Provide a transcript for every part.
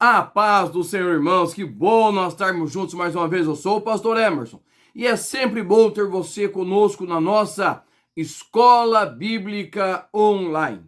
A paz do Senhor, irmãos, que bom nós estarmos juntos mais uma vez. Eu sou o pastor Emerson e é sempre bom ter você conosco na nossa Escola Bíblica Online.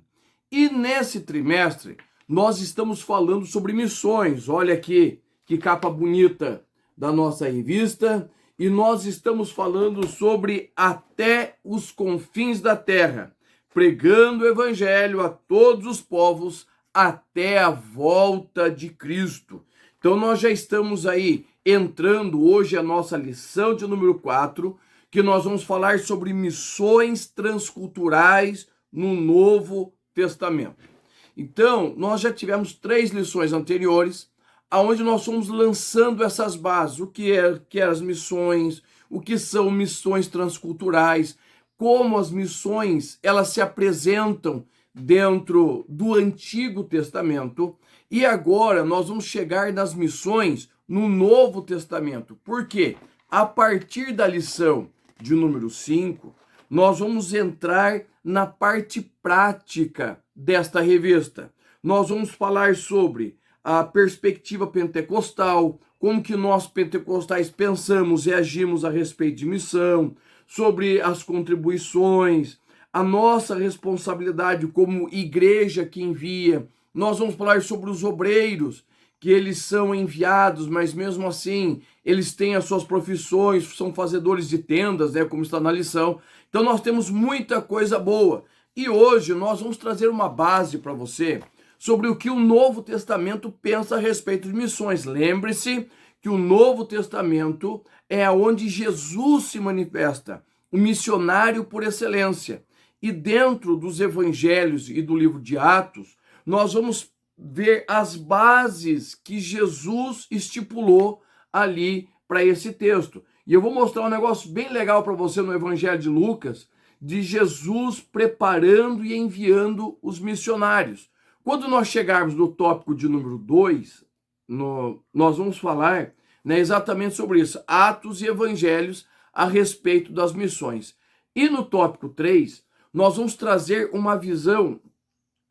E nesse trimestre nós estamos falando sobre missões. Olha aqui que capa bonita da nossa revista. E nós estamos falando sobre até os confins da terra, pregando o evangelho a todos os povos até a volta de Cristo. Então nós já estamos aí entrando hoje a nossa lição de número 4, que nós vamos falar sobre missões transculturais no Novo Testamento. Então, nós já tivemos 3 lições anteriores, aonde nós fomos lançando essas bases, o que é as missões, o que são missões transculturais, como as missões elas se apresentam dentro do Antigo Testamento, e agora nós vamos chegar nas missões no Novo Testamento. Por quê? A partir da lição de número 5, nós vamos entrar na parte prática desta revista. Nós vamos falar sobre a perspectiva pentecostal, como que nós pentecostais pensamos e agimos a respeito de missão, sobre as contribuições, a nossa responsabilidade como igreja que envia. Nós vamos falar sobre os obreiros, que eles são enviados, mas mesmo assim eles têm as suas profissões, são fazedores de tendas, né, como está na lição. Então nós temos muita coisa boa. E hoje nós vamos trazer uma base para você sobre o que o Novo Testamento pensa a respeito de missões. Lembre-se que o Novo Testamento é onde Jesus se manifesta, o missionário por excelência. E dentro dos evangelhos e do livro de Atos, nós vamos ver as bases que Jesus estipulou ali para esse texto. E eu vou mostrar um negócio bem legal para você no evangelho de Lucas, de Jesus preparando e enviando os missionários. Quando nós chegarmos no tópico de número 2, nós vamos falar, né, exatamente sobre isso, Atos e Evangelhos a respeito das missões. E no tópico 3, nós vamos trazer uma visão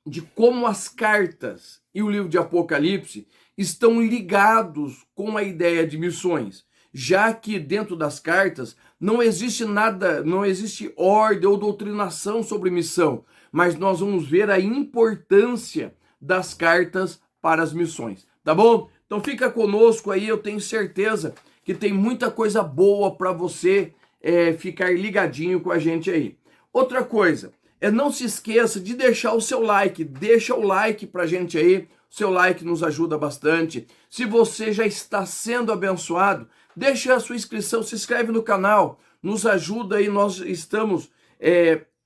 de como as cartas e o livro de Apocalipse estão ligados com a ideia de missões, já que dentro das cartas não existe nada, não existe ordem ou doutrinação sobre missão, mas nós vamos ver a importância das cartas para as missões, tá bom? Então fica conosco aí, eu tenho certeza que tem muita coisa boa para você ficar ligadinho com a gente aí. Outra coisa, não se esqueça de deixar o seu like, deixa o like pra gente aí, o seu like nos ajuda bastante. Se você já está sendo abençoado, deixa a sua inscrição, se inscreve no canal, nos ajuda aí, nós estamos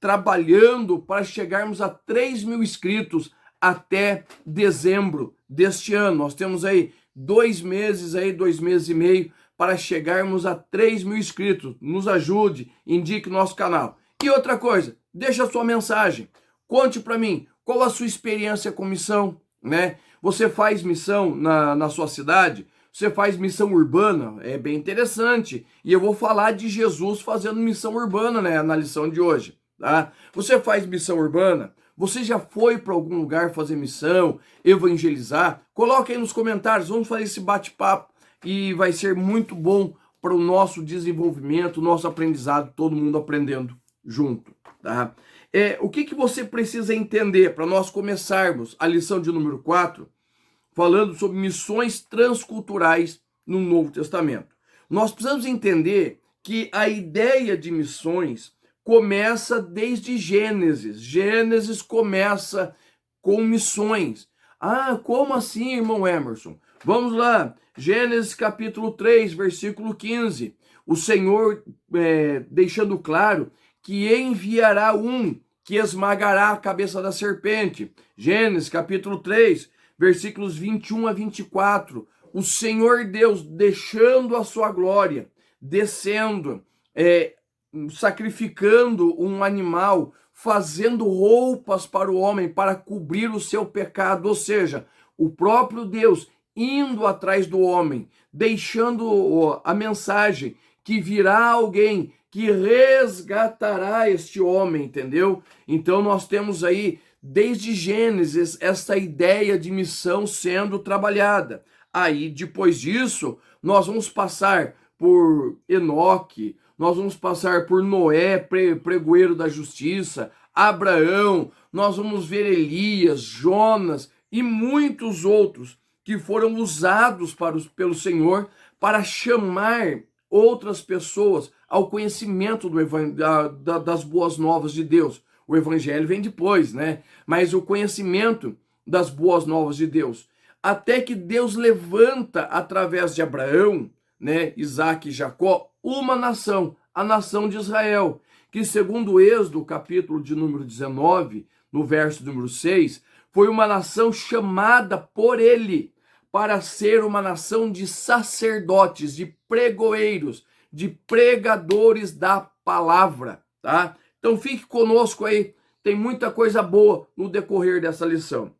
trabalhando para chegarmos a 3.000 inscritos até dezembro deste ano. Nós temos aí 2 meses, 2 meses e meio para chegarmos a 3.000 inscritos. Nos ajude, indique nosso canal. E outra coisa, deixa a sua mensagem, conte para mim qual a sua experiência com missão, né? Você faz missão na sua cidade? Você faz missão urbana? É bem interessante. E eu vou falar de Jesus fazendo missão urbana, né, na lição de hoje, tá? Você faz missão urbana? Você já foi para algum lugar fazer missão, evangelizar? Coloque aí nos comentários, vamos fazer esse bate-papo e vai ser muito bom para o nosso desenvolvimento, nosso aprendizado, todo mundo aprendendo junto, tá? O que você precisa entender para nós começarmos a lição de número 4, falando sobre missões transculturais no Novo Testamento? Nós precisamos entender que a ideia de missões começa desde Gênesis. Gênesis começa com missões. Ah, como assim, irmão Emerson? Vamos lá, Gênesis capítulo 3, versículo 15. O Senhor deixando claro que enviará um que esmagará a cabeça da serpente. Gênesis capítulo 3, versículos 21 a 24. O Senhor Deus deixando a sua glória, descendo, sacrificando um animal, fazendo roupas para o homem, para cobrir o seu pecado. Ou seja, o próprio Deus indo atrás do homem, deixando a mensagem que virá alguém que resgatará este homem, entendeu? Então nós temos aí desde Gênesis, essa ideia de missão sendo trabalhada. Aí, depois disso, nós vamos passar por Enoque, nós vamos passar por Noé, pregoeiro da justiça, Abraão, nós vamos ver Elias, Jonas e muitos outros que foram usados pelo Senhor para chamar outras pessoas ao conhecimento das boas novas de Deus. O evangelho vem depois, né? Mas o conhecimento das boas novas de Deus. Até que Deus levanta, através de Abraão, né, Isaac e Jacó, uma nação, a nação de Israel, que segundo o Êxodo, capítulo de número 19, no verso número 6, foi uma nação chamada por ele para ser uma nação de sacerdotes, de pregoeiros, de pregadores da palavra, tá? Então fique conosco aí, tem muita coisa boa no decorrer dessa lição.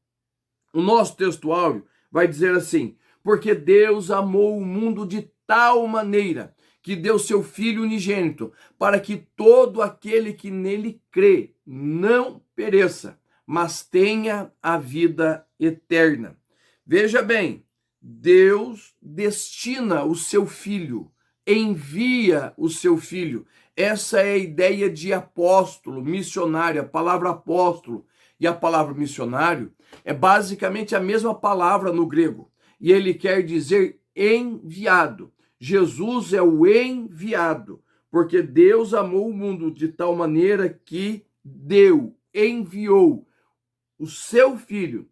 O nosso textuário vai dizer assim: porque Deus amou o mundo de tal maneira que deu seu Filho unigênito, para que todo aquele que nele crê não pereça, mas tenha a vida eterna. Veja bem, Deus destina o seu Filho, envia o seu Filho. Essa é a ideia de apóstolo, missionário. A palavra apóstolo e a palavra missionário é basicamente a mesma palavra no grego. E ele quer dizer enviado. Jesus é o enviado, porque Deus amou o mundo de tal maneira que enviou o seu Filho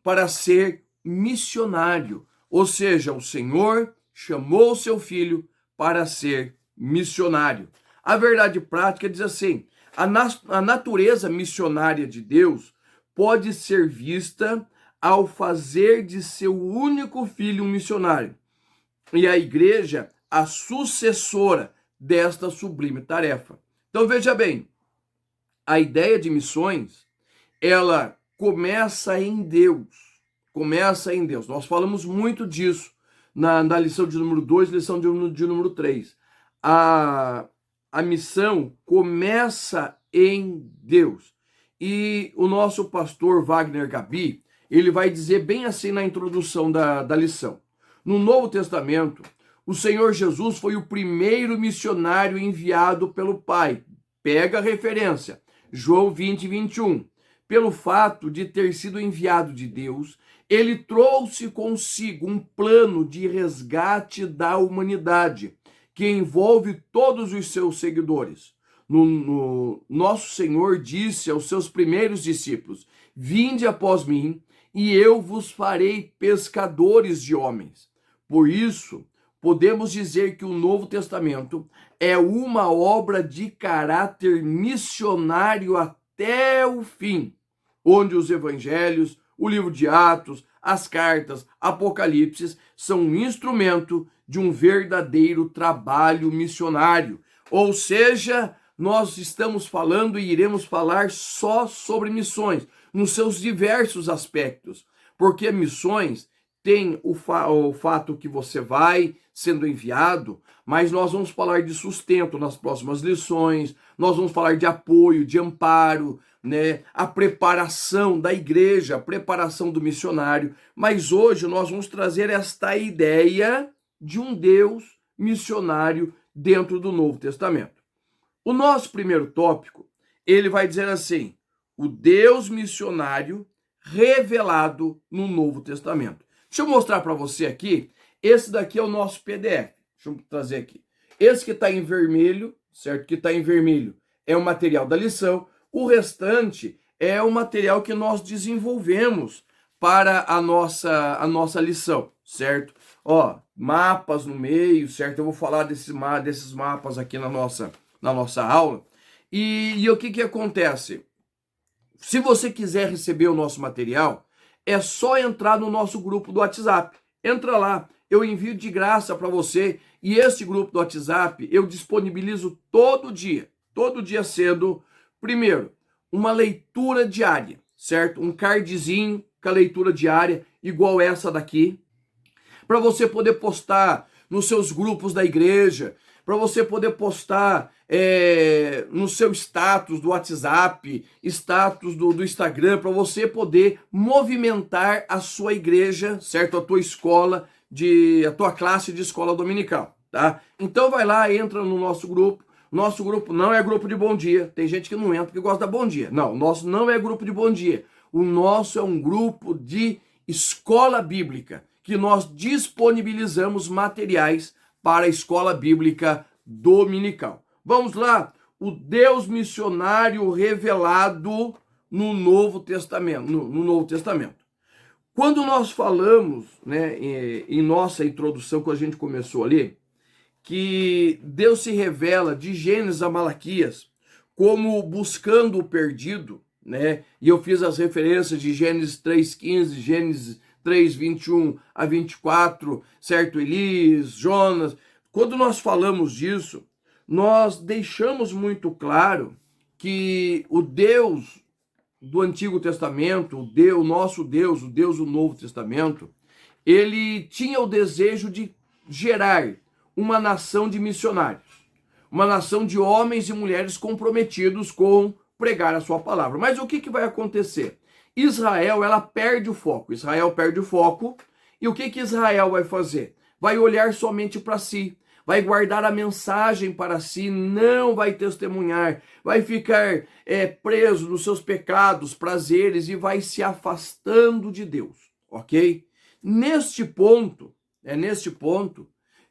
para ser missionário. Ou seja, o Senhor chamou o seu Filho para ser missionário. A verdade prática diz assim: a natureza missionária de Deus pode ser vista ao fazer de seu único filho um missionário. E a igreja, a sucessora desta sublime tarefa. Então veja bem, a ideia de missões, ela começa em Deus. Começa em Deus. Nós falamos muito disso na lição de número 2, lição de número 3. A missão começa em Deus. E o nosso pastor Wagner Gabi, ele vai dizer bem assim na introdução da lição. No Novo Testamento, o Senhor Jesus foi o primeiro missionário enviado pelo Pai. Pega a referência, João 20, 21. Pelo fato de ter sido enviado de Deus, ele trouxe consigo um plano de resgate da humanidade, que envolve todos os seus seguidores. Nosso Senhor disse aos seus primeiros discípulos: vinde após mim, e eu vos farei pescadores de homens. Por isso, podemos dizer que o Novo Testamento é uma obra de caráter missionário até o fim, onde os evangelhos, o livro de Atos, as cartas, Apocalipse são um instrumento de um verdadeiro trabalho missionário. Ou seja, nós estamos falando e iremos falar só sobre missões, nos seus diversos aspectos, porque missões tem o fato que você vai sendo enviado, mas nós vamos falar de sustento nas próximas lições, nós vamos falar de apoio, de amparo, né? A preparação da igreja, a preparação do missionário. Mas hoje nós vamos trazer esta ideia de um Deus missionário dentro do Novo Testamento. O nosso primeiro tópico, ele vai dizer assim: o Deus missionário revelado no Novo Testamento. Deixa eu mostrar para você aqui. Esse daqui é o nosso PDF. Deixa eu trazer aqui. Esse que está em vermelho, certo? Que está em vermelho é o material da lição. O restante é o material que nós desenvolvemos para a nossa lição, certo? Ó, mapas no meio, certo? Eu vou falar desses mapas aqui na nossa aula. E o que acontece? Se você quiser receber o nosso material, é só entrar no nosso grupo do WhatsApp. Entra lá, eu envio de graça para você. E este grupo do WhatsApp eu disponibilizo todo dia cedo. Primeiro, uma leitura diária, certo? Um cardzinho com a leitura diária, igual essa daqui, para você poder postar nos seus grupos da igreja, para você poder postar no seu status do WhatsApp, status do Instagram, para você poder movimentar a sua igreja, certo? A tua escola, a tua classe de escola dominical, tá? Então vai lá, entra no nosso grupo. Nosso grupo não é grupo de bom dia. Tem gente que não entra porque gosta da bom dia. Não, o nosso não é grupo de bom dia. O nosso é um grupo de escola bíblica, que nós disponibilizamos materiais para a escola bíblica dominical. Vamos lá, o Deus missionário revelado no Novo Testamento. No Novo Testamento. Quando nós falamos, né, em nossa introdução, quando a gente começou ali, que Deus se revela de Gênesis a Malaquias como buscando o perdido, né? E eu fiz as referências de Gênesis 3:15, Gênesis 3:21 a 24, certo? Elias, Jonas. Quando nós falamos disso, nós deixamos muito claro que o Deus do Antigo Testamento, o nosso Deus, o Deus do Novo Testamento, ele tinha o desejo de gerar uma nação de missionários, uma nação de homens e mulheres comprometidos com pregar a sua palavra. Mas o que vai acontecer? Israel, ela perde o foco. Israel perde o foco. E o que Israel vai fazer? Vai olhar somente para si. Vai guardar a mensagem para si, não vai testemunhar, vai ficar preso nos seus pecados, prazeres e vai se afastando de Deus, ok? Neste ponto, é neste ponto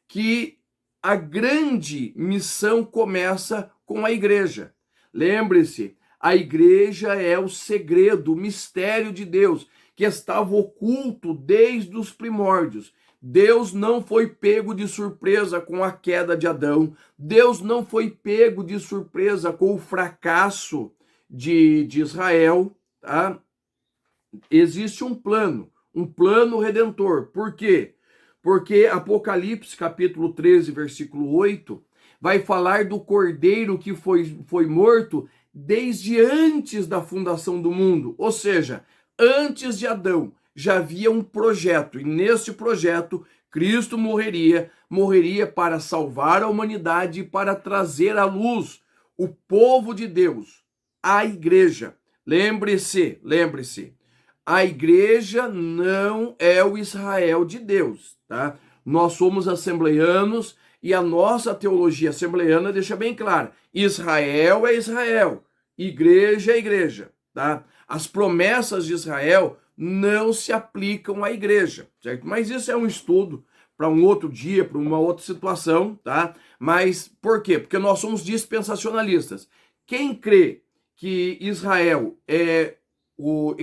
que a grande missão começa com a igreja. Lembre-se, a igreja é o segredo, o mistério de Deus, que estava oculto desde os primórdios. Deus não foi pego de surpresa com a queda de Adão. Deus não foi pego de surpresa com o fracasso de Israel. Tá? Existe um plano redentor. Por quê? Porque Apocalipse, capítulo 13, versículo 8, vai falar do cordeiro que foi morto desde antes da fundação do mundo. Ou seja, antes de Adão, já havia um projeto, e neste projeto, Cristo morreria para salvar a humanidade e para trazer à luz o povo de Deus, a igreja. Lembre-se, a igreja não é o Israel de Deus, tá? Nós somos assembleianos e a nossa teologia assembleiana deixa bem claro, Israel é Israel, igreja é igreja, tá? As promessas de Israel não se aplicam à igreja, certo? Mas isso é um estudo para um outro dia, para uma outra situação, tá? Mas por quê? Porque nós somos dispensacionalistas. Quem crê que Israel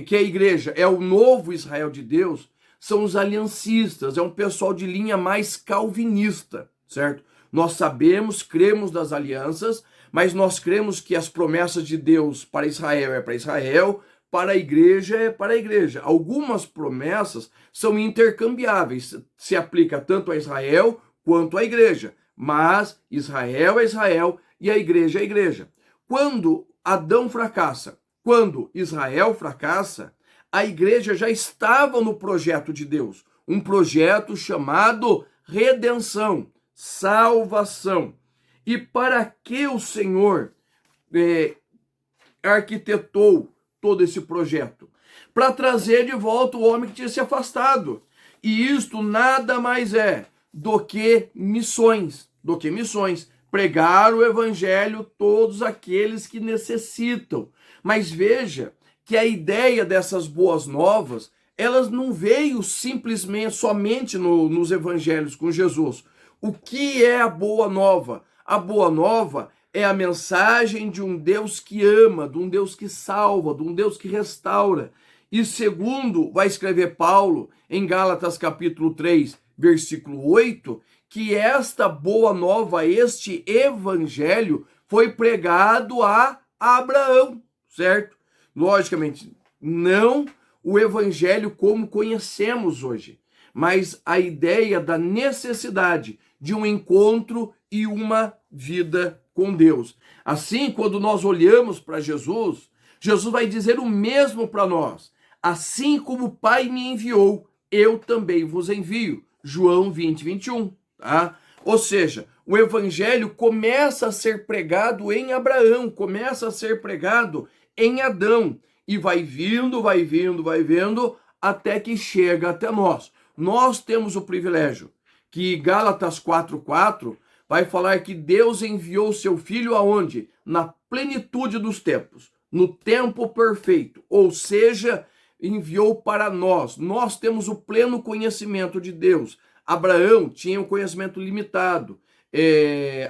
que a igreja é o novo Israel de Deus, são os aliancistas, é um pessoal de linha mais calvinista, certo? Nós sabemos, cremos nas alianças, mas nós cremos que as promessas de Deus para Israel é para Israel, para a igreja é para a igreja. Algumas promessas são intercambiáveis, se aplica tanto a Israel quanto à igreja, mas Israel é Israel e a igreja é a igreja. Quando Adão fracassa, quando Israel fracassa, a igreja já estava no projeto de Deus, um projeto chamado redenção, salvação. E para que o Senhor arquitetou todo esse projeto? Para trazer de volta o homem que tinha se afastado. E isto nada mais é do que missões, pregar o evangelho a todos aqueles que necessitam. Mas veja que a ideia dessas boas novas, elas não veio simplesmente, somente nos evangelhos com Jesus. O que é a boa nova? A boa nova é a mensagem de um Deus que ama, de um Deus que salva, de um Deus que restaura. E segundo vai escrever Paulo em Gálatas capítulo 3, versículo 8, que esta boa nova, este evangelho, foi pregado a Abraão, certo? Logicamente, não o evangelho como conhecemos hoje, mas a ideia da necessidade de um encontro e uma vida com Deus. Assim, quando nós olhamos para Jesus, Jesus vai dizer o mesmo para nós. Assim como o Pai me enviou, eu também vos envio. João 20, 21. tá? Ou seja, o evangelho começa a ser pregado em Abraão, começa a ser pregado em Adão, e vai vindo, vai vindo, vai vindo, até que chega até nós. Nós temos o privilégio que Gálatas 4:4 vai falar que Deus enviou seu Filho aonde? Na plenitude dos tempos, no tempo perfeito, ou seja, enviou para nós. Nós temos o pleno conhecimento de Deus. Abraão tinha um conhecimento limitado,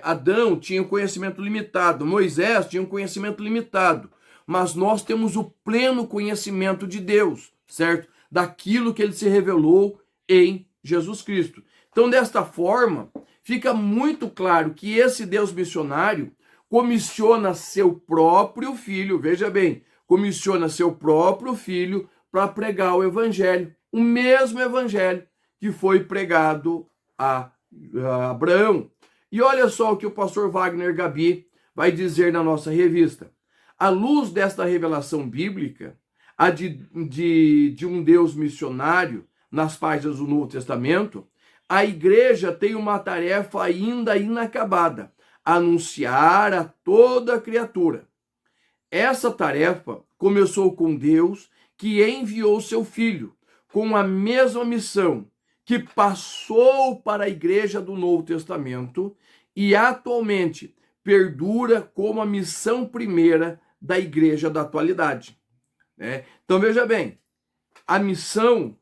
Adão tinha um conhecimento limitado, Moisés tinha um conhecimento limitado, mas nós temos o pleno conhecimento de Deus, certo? Daquilo que ele se revelou em Jesus Cristo. Então, desta forma, fica muito claro que esse Deus missionário comissiona seu próprio filho, veja bem, comissiona seu próprio filho para pregar o evangelho, o mesmo evangelho que foi pregado a Abraão. E olha só o que o pastor Wagner Gabi vai dizer na nossa revista. À luz desta revelação bíblica, a de um Deus missionário nas páginas do Novo Testamento, a igreja tem uma tarefa ainda inacabada: anunciar a toda criatura. Essa tarefa começou com Deus, que enviou seu Filho com a mesma missão, que passou para a igreja do Novo Testamento e atualmente perdura como a missão primeira da igreja da atualidade. Então veja bem, a missão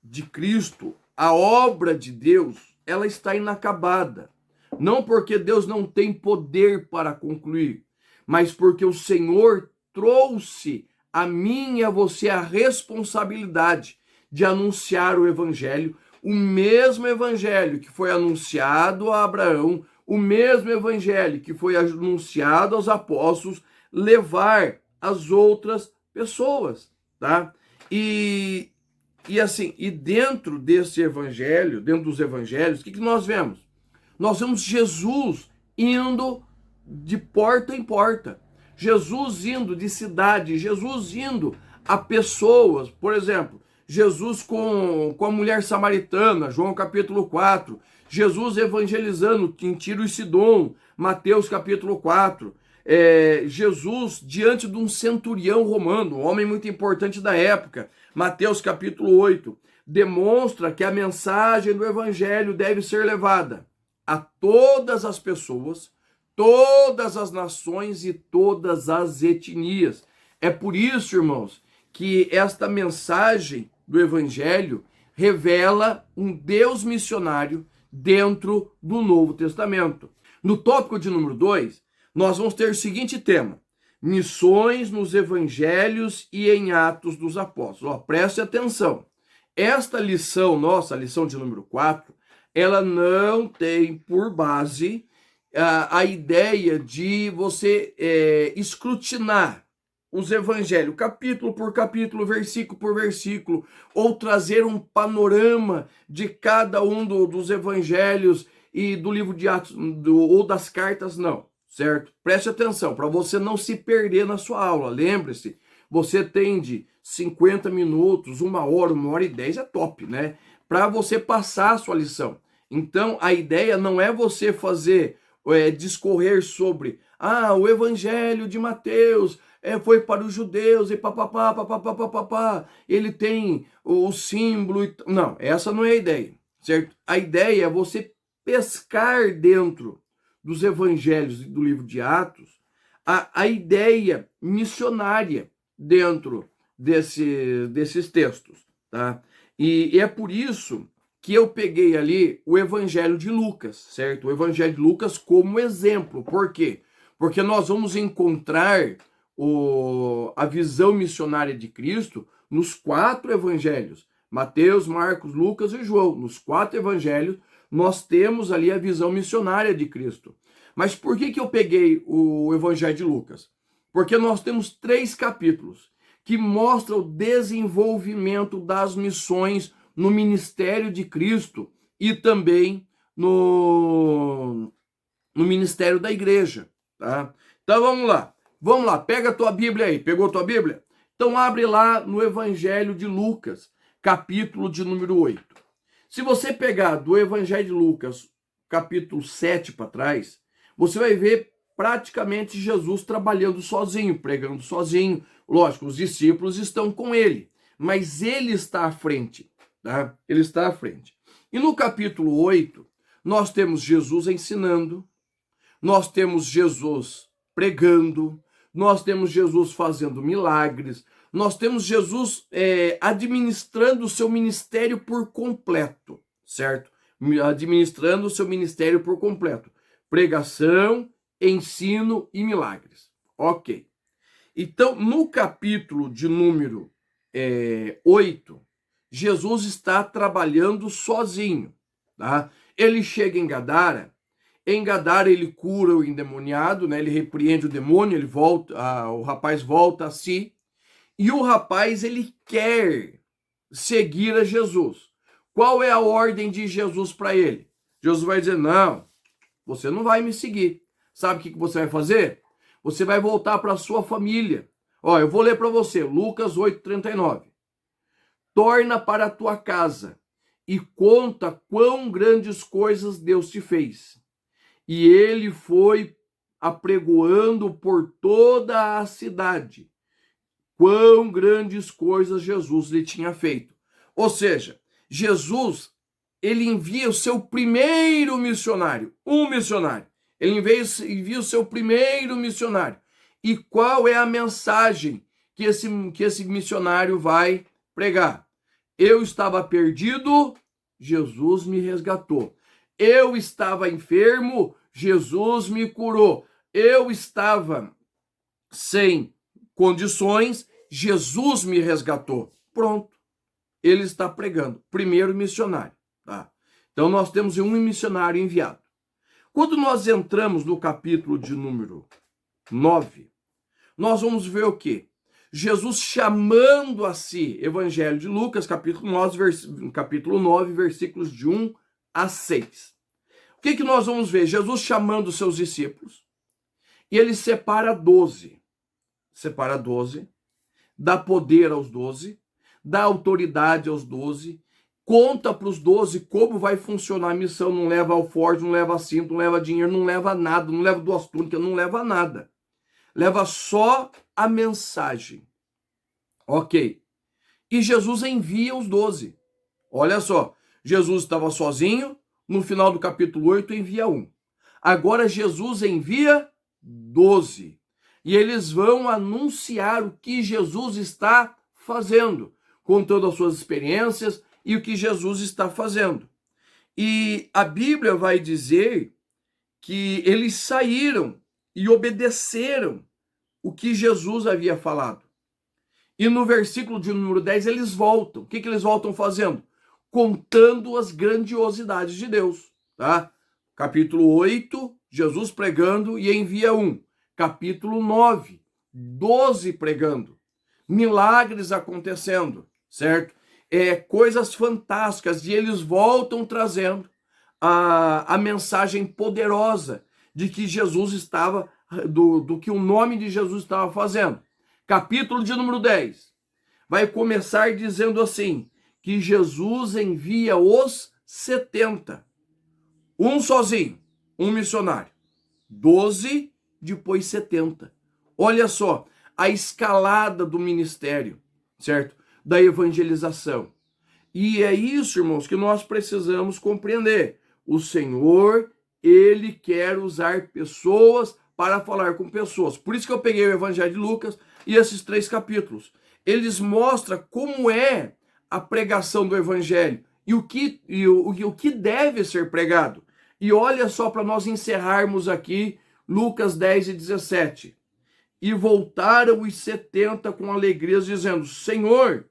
de Cristo, a obra de Deus, ela está inacabada. Não porque Deus não tem poder para concluir, mas porque o Senhor trouxe a mim e a você a responsabilidade de anunciar o evangelho, o mesmo evangelho que foi anunciado a Abraão, o mesmo evangelho que foi anunciado aos apóstolos, levar as outras pessoas, tá? E dentro desse evangelho, dentro dos evangelhos, o que nós vemos? Nós vemos Jesus indo de porta em porta, Jesus indo de cidade, Jesus indo a pessoas, por exemplo, Jesus com a mulher samaritana, João capítulo 4, Jesus evangelizando em Tiro e Sidom, Mateus capítulo 4, Jesus diante de um centurião romano, um homem muito importante da época, Mateus capítulo 8, demonstra que a mensagem do evangelho deve ser levada a todas as pessoas, todas as nações e todas as etnias. É por isso, irmãos, que esta mensagem do evangelho revela um Deus missionário dentro do Novo Testamento. No tópico de número 2, nós vamos ter o seguinte tema: missões nos evangelhos e em Atos dos Apóstolos. Preste atenção. Esta lição nossa, a lição de número 4, ela não tem por base a ideia de você escrutinar os evangelhos, capítulo por capítulo, versículo por versículo, ou trazer um panorama de cada um dos evangelhos e do livro de Atos ou das cartas, não, certo? Preste atenção, para você não se perder na sua aula. Lembre-se, você tem de 50 minutos, 1 hora, 1 hora e 10, é top, né? Para você passar a sua lição. Então, a ideia não é você fazer, discorrer sobre, o evangelho de Mateus foi para os judeus e papapá, papapá, papapá, ele tem o símbolo. Não, essa não é a ideia, certo? A ideia é você pescar dentro dos evangelhos e do livro de Atos a ideia missionária dentro desses textos, tá? E é por isso que eu peguei ali o evangelho de Lucas, certo? O evangelho de Lucas como exemplo. Por quê? Porque nós vamos encontrar a visão missionária de Cristo nos 4 evangelhos, Mateus, Marcos, Lucas e João. Nos 4 evangelhos nós temos ali a visão missionária de Cristo. Mas por que eu peguei o evangelho de Lucas? Porque nós temos 3 capítulos que mostram o desenvolvimento das missões no ministério de Cristo e também no ministério da igreja, tá? Então vamos lá, pega a tua Bíblia aí, pegou a tua Bíblia? Então abre lá no Evangelho de Lucas, capítulo de número 8. Se você pegar do Evangelho de Lucas, capítulo 7 para trás, você vai ver praticamente Jesus trabalhando sozinho, pregando sozinho. Lógico, os discípulos estão com ele, mas ele está à frente, tá? Ele está à frente. E no capítulo 8, nós temos Jesus ensinando, nós temos Jesus pregando, nós temos Jesus fazendo milagres, nós temos Jesus administrando o seu ministério por completo, certo? Administrando o seu ministério por completo. Pregação, ensino e milagres. Ok. Então, no capítulo de número 8, Jesus está trabalhando sozinho, tá? Ele chega em Gadara ele cura o endemoniado, né? Ele repreende o demônio, ele volta, o rapaz volta a si, e o rapaz ele quer seguir a Jesus. Qual é a ordem de Jesus para ele? Jesus vai dizer: não, você não vai me seguir. Sabe o que você vai fazer? Você vai voltar para a sua família. Ó, eu vou ler para você, Lucas 8:39. Torna para a tua casa e conta quão grandes coisas Deus te fez. E ele foi apregoando por toda a cidade quão grandes coisas Jesus lhe tinha feito. Ou seja, Jesus, ele envia o seu primeiro missionário, um missionário. Ele envia o seu primeiro missionário. E qual é a mensagem que esse missionário vai pregar? Eu estava perdido, Jesus me resgatou. Eu estava enfermo, Jesus me curou. Eu estava sem condições, Jesus me resgatou. Pronto. Ele está pregando. Primeiro missionário. Tá? Então nós temos um missionário enviado. Quando nós entramos no capítulo de número 9, nós vamos ver o quê? Jesus chamando a si, Evangelho de Lucas, capítulo 9, versículos de 1 a 6. O que nós vamos ver? Jesus chamando os seus discípulos, e ele separa 12. Separa 12, dá poder aos 12, dá autoridade aos 12, conta para os 12 como vai funcionar a missão, não leva alforje, não leva cinto, não leva dinheiro, não leva nada, não leva 2 túnicas, não leva nada. Leva só a mensagem. Ok. E Jesus envia os 12. Olha só, Jesus estava sozinho, no final do capítulo 8 envia 1. Agora Jesus envia 12. E eles vão anunciar o que Jesus está fazendo, contando as suas experiências e o que Jesus está fazendo. E a Bíblia vai dizer que eles saíram e obedeceram o que Jesus havia falado. E no versículo de número 10 eles voltam. O que eles voltam fazendo? Contando as grandiosidades de Deus. Tá? Capítulo 8, Jesus pregando e envia 1. Capítulo 9, 12 pregando. Milagres acontecendo, certo? Coisas fantásticas. E eles voltam trazendo a mensagem poderosa de que Jesus estava, do que o nome de Jesus estava fazendo. Capítulo de número 10 vai começar dizendo assim, que Jesus envia os 70. Um sozinho, um missionário. 12, depois 70. Olha só, a escalada do ministério, certo? Da evangelização. E é isso, irmãos, que nós precisamos compreender. O Senhor, ele quer usar pessoas para falar com pessoas. Por isso que eu peguei o Evangelho de Lucas e esses 3 capítulos. Eles mostram como é a pregação do Evangelho e o que deve ser pregado. E olha só para nós encerrarmos aqui Lucas 10 e 17. E voltaram os 70 com alegria, dizendo: Senhor,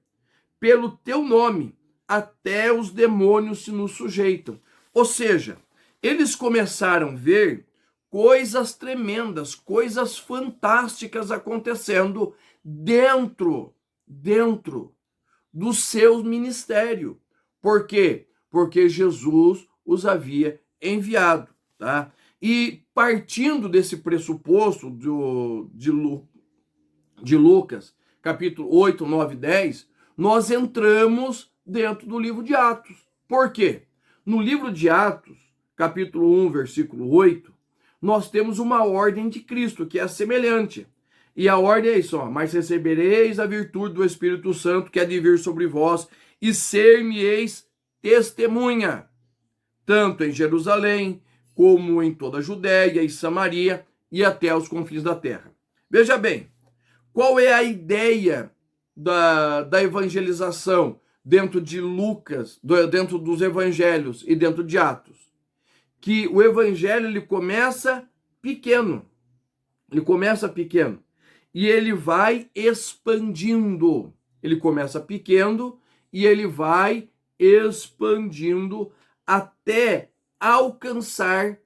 pelo teu nome, até os demônios se nos sujeitam. Ou seja, eles começaram a ver coisas tremendas, coisas fantásticas acontecendo dentro do seu ministério. Por quê? Porque Jesus os havia enviado, tá? E partindo desse pressuposto de Lucas, capítulo 8, 9 e 10, nós entramos dentro do livro de Atos. Por quê? No livro de Atos, capítulo 1, versículo 8, nós temos uma ordem de Cristo que é semelhante. E a ordem é isso, ó, mas recebereis a virtude do Espírito Santo que há de vir sobre vós e ser-me-eis testemunha, tanto em Jerusalém, como em toda a Judéia e Samaria e até os confins da terra. Veja bem, qual é a ideia da evangelização dentro de Lucas, dentro dos evangelhos e dentro de Atos? Que o evangelho ele começa pequeno. Ele começa pequeno e ele vai expandindo. Ele começa pequeno e ele vai expandindo até alcançar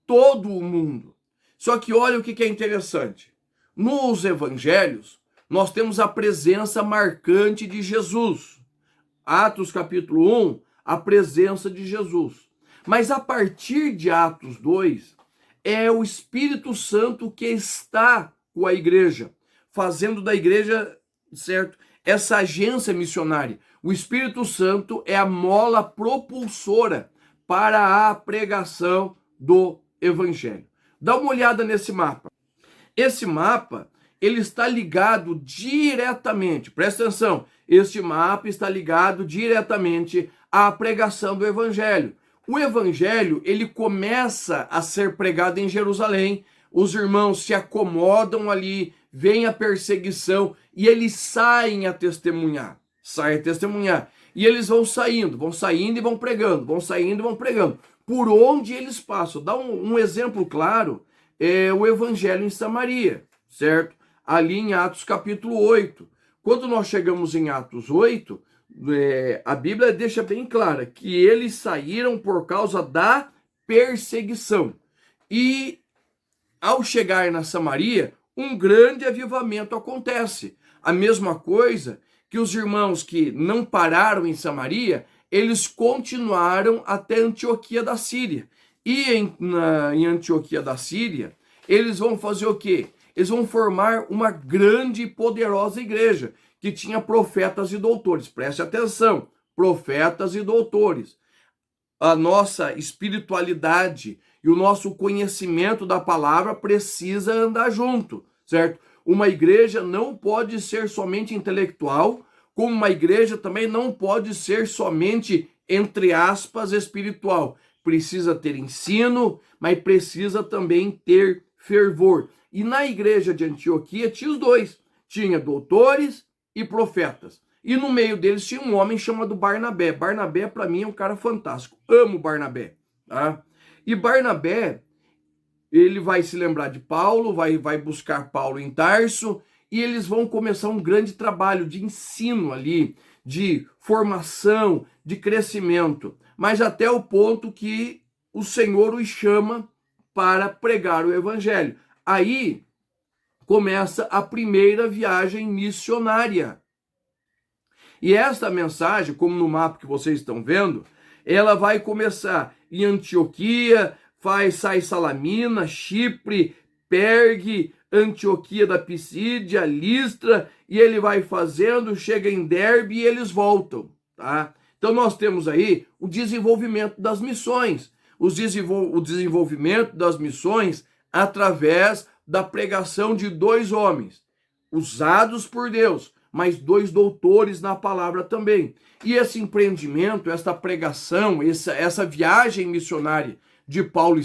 todo o mundo. Só que olha o que é interessante. Nos evangelhos, nós temos a presença marcante de Jesus. Atos capítulo 1, a presença de Jesus. Mas a partir de Atos 2, é o Espírito Santo que está com a igreja, fazendo da igreja, certo, essa agência missionária. O Espírito Santo é a mola propulsora para a pregação do evangelho. Dá uma olhada nesse mapa. Esse mapa, ele está ligado diretamente, presta atenção, este mapa está ligado diretamente à pregação do evangelho. O evangelho, ele começa a ser pregado em Jerusalém, os irmãos se acomodam ali, vem a perseguição e eles saem a testemunhar. E eles vão saindo e vão pregando, vão saindo e vão pregando. Por onde eles passam? Dá um exemplo claro, é o evangelho em Samaria, certo? Ali em Atos capítulo 8. Quando nós chegamos em Atos 8, a Bíblia deixa bem clara que eles saíram por causa da perseguição. E ao chegar na Samaria, um grande avivamento acontece. A mesma coisa que os irmãos que não pararam em Samaria, eles continuaram até Antioquia da Síria. E em Antioquia da Síria, eles vão fazer o quê? Eles vão formar uma grande e poderosa igreja, que tinha profetas e doutores. Preste atenção, profetas e doutores. A nossa espiritualidade e o nosso conhecimento da palavra precisa andar junto, certo? Uma igreja não pode ser somente intelectual, como uma igreja também não pode ser somente, entre aspas, espiritual. Precisa ter ensino, mas precisa também ter fervor. E na igreja de Antioquia tinha os dois. Tinha doutores e profetas. E no meio deles tinha um homem chamado Barnabé. Barnabé, para mim, é um cara fantástico. Amo Barnabé. Tá? E Barnabé, ele vai se lembrar de Paulo, vai buscar Paulo em Tarso, e eles vão começar um grande trabalho de ensino ali, de formação, de crescimento, mas até o ponto que o Senhor os chama para pregar o evangelho. Aí começa a primeira viagem missionária. E esta mensagem, como no mapa que vocês estão vendo, ela vai começar em Antioquia, sai Salamina, Chipre, Pergue, Antioquia da Pisídia, Listra, e ele vai fazendo, chega em Derbe e eles voltam, tá? Então nós temos aí o desenvolvimento das missões, o desenvolvimento das missões através da pregação de dois homens, usados por Deus, mas dois doutores na palavra também. E esse empreendimento, essa pregação, essa viagem missionária de Paulo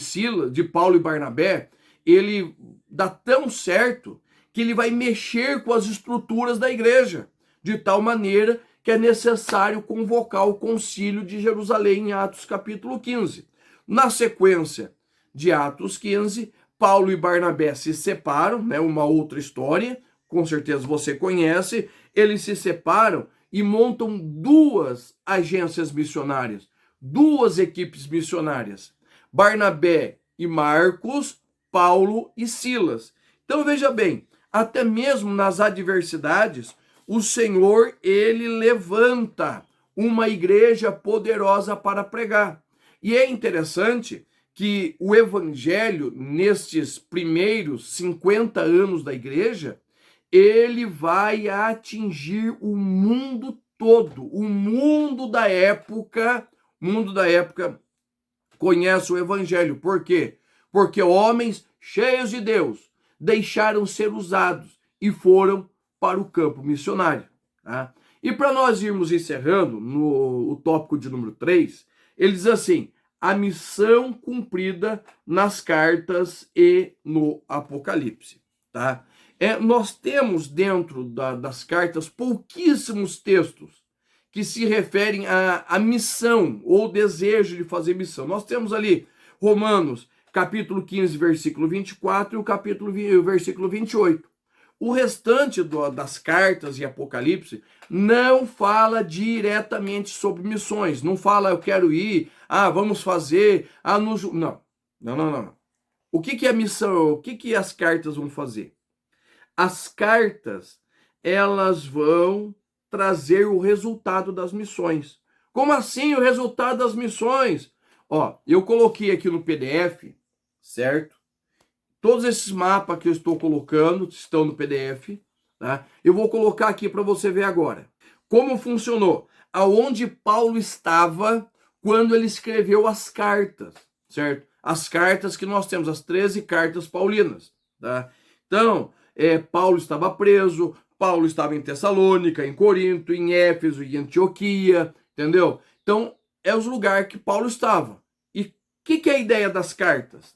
e Barnabé, ele dá tão certo que ele vai mexer com as estruturas da igreja, de tal maneira que é necessário convocar o concílio de Jerusalém em Atos capítulo 15. Na sequência de Atos 15, Paulo e Barnabé se separam, né? Uma outra história, com certeza você conhece. Eles se separam e montam duas agências missionárias, duas equipes missionárias. Barnabé e Marcos, Paulo e Silas. Então veja bem, até mesmo nas adversidades, o Senhor, ele levanta uma igreja poderosa para pregar. E é interessante que o evangelho, nestes primeiros 50 anos da igreja, ele vai atingir o mundo todo. O mundo da época conhece o evangelho. Por quê? Porque homens cheios de Deus deixaram ser usados e foram para o campo missionário. Tá? E para nós irmos encerrando, no tópico de número 3, ele diz assim: a missão cumprida nas cartas e no Apocalipse. Tá? Nós temos dentro das cartas pouquíssimos textos que se referem à missão ou desejo de fazer missão. Nós temos ali Romanos, capítulo 15, versículo 24 e o versículo 28. O restante das cartas e Apocalipse não fala diretamente sobre missões. Não fala, eu quero ir, vamos fazer, Não. O que é missão? O que as cartas vão fazer? As cartas, elas vão trazer o resultado das missões. Como assim o resultado das missões? Eu coloquei aqui no PDF, certo? Todos esses mapas que eu estou colocando estão no PDF, tá? Eu vou colocar aqui para você ver agora. Como funcionou? Aonde Paulo estava quando ele escreveu as cartas, certo? As cartas que nós temos, as 13 cartas paulinas, tá? Então, Paulo estava preso, Paulo estava em Tessalônica, em Corinto, em Éfeso, em Antioquia, entendeu? Então, é os lugares que Paulo estava. E o que é a ideia das cartas?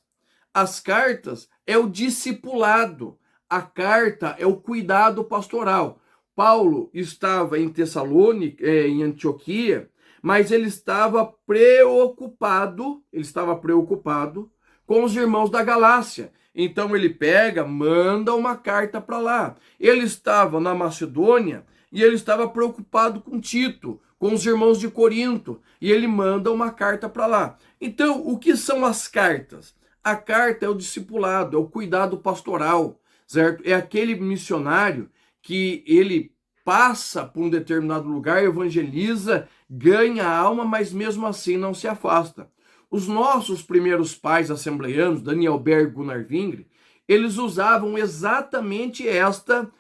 As cartas é o discipulado, a carta é o cuidado pastoral. Paulo estava em Tessalônica, em Antioquia, mas ele estava preocupado com os irmãos da Galácia. Então ele manda uma carta para lá. Ele estava na Macedônia e ele estava preocupado com Tito, com os irmãos de Corinto, e ele manda uma carta para lá. Então, o que são as cartas? A carta é o discipulado, é o cuidado pastoral, certo? É aquele missionário que ele passa por um determinado lugar, evangeliza, ganha a alma, mas mesmo assim não se afasta. Os nossos primeiros pais assembleianos, Daniel Berg e Gunnar Vingre, eles usavam exatamente essa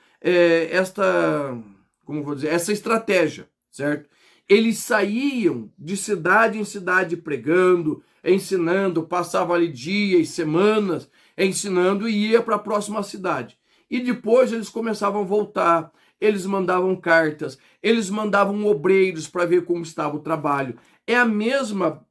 estratégia, certo? Eles saíam de cidade em cidade pregando, ensinando, passavam ali dias, semanas ensinando e ia para a próxima cidade. E depois eles começavam a voltar, eles mandavam cartas, eles mandavam obreiros para ver como estava o trabalho. É a mesma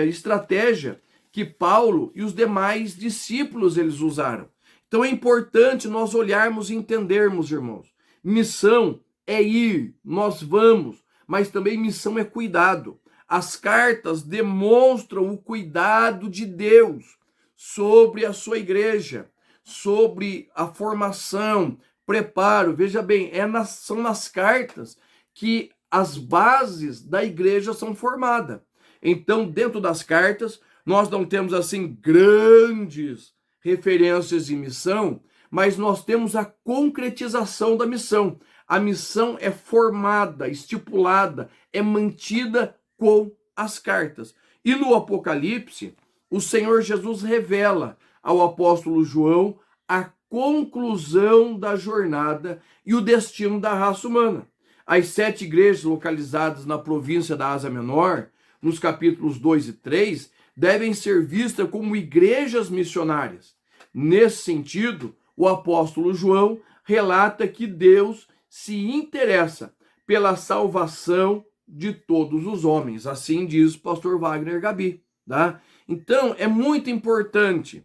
estratégia que Paulo e os demais discípulos eles usaram. Então é importante nós olharmos e entendermos, irmãos. Missão é ir, nós vamos, mas também missão é cuidado. As cartas demonstram o cuidado de Deus sobre a sua igreja, sobre a formação, preparo. Veja bem, são nas cartas que as bases da igreja são formadas. Então, dentro das cartas, nós não temos assim grandes referências de missão, mas nós temos a concretização da missão. A missão é formada, estipulada, é mantida com as cartas. E no Apocalipse, o Senhor Jesus revela ao apóstolo João a conclusão da jornada e o destino da raça humana. As 7 igrejas localizadas na província da Ásia Menor, nos capítulos 2 e 3, devem ser vistas como igrejas missionárias. Nesse sentido, o apóstolo João relata que Deus se interessa pela salvação de todos os homens. Assim diz o pastor Wagner Gabi. Tá? Então, é muito importante,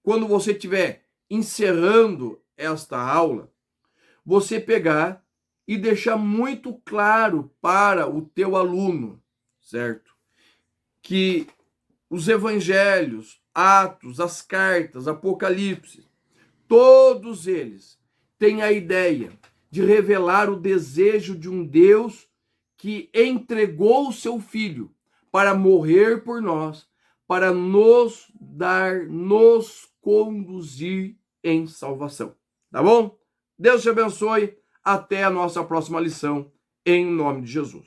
quando você estiver encerrando esta aula, você pegar e deixar muito claro para o teu aluno, certo? Que os evangelhos, Atos, as cartas, Apocalipse, todos eles têm a ideia de revelar o desejo de um Deus que entregou o seu Filho para morrer por nós, para nos conduzir em salvação. Tá bom? Deus te abençoe. Até a nossa próxima lição, em nome de Jesus.